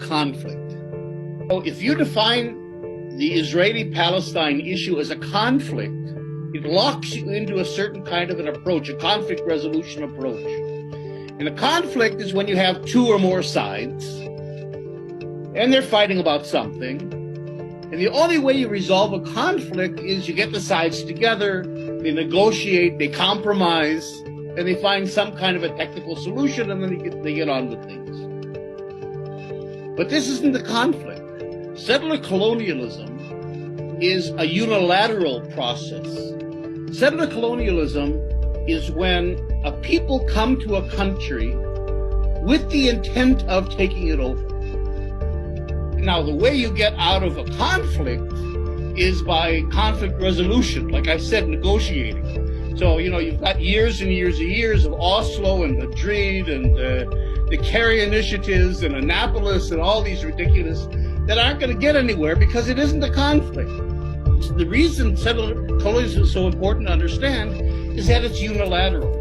conflict. So if you define the Israeli-Palestine issue as a conflict, it locks you into a certain kind of an approach, a conflict resolution approach. And a conflict is when you have two or more sides, and they're fighting about something. And the only way you resolve a conflict is you get the sides together, they negotiate, they compromise, and they find some kind of a technical solution, and then they get on with things. But this isn't the conflict. Settler colonialism is a unilateral process. Settler colonialism is when a people come to a country with the intent of taking it over. Now, the way you get out of a conflict is by conflict resolution, like I said, negotiating. So, you've got years and years and years of Oslo and Madrid and the Kerry initiatives and Annapolis and all these ridiculous that aren't going to get anywhere because it isn't a conflict. The reason settler colonialism is so important to understand is that it's unilateral,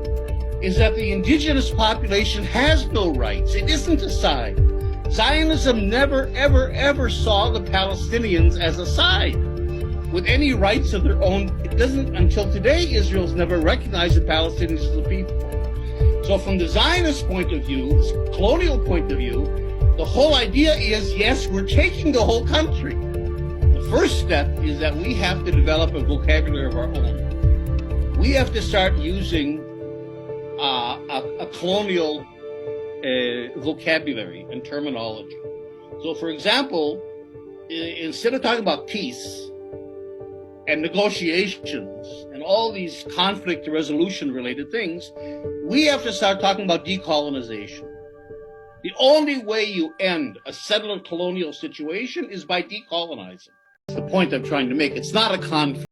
is that the indigenous population has no rights. It isn't a side. Zionism never, ever, ever saw the Palestinians as a side with any rights of their own. It doesn't, until today, Israel's never recognized the Palestinians as a people. So from the Zionist point of view, this colonial point of view, the whole idea is, yes, we're taking the whole country. The first step is that we have to develop a vocabulary of our own. We have to start using a colonial vocabulary and terminology. So, for example, instead of talking about peace and negotiations and all these conflict resolution related things, we have to start talking about decolonization. The only way you end a settler colonial situation is by decolonizing. That's the point I'm trying to make. It's not a conflict.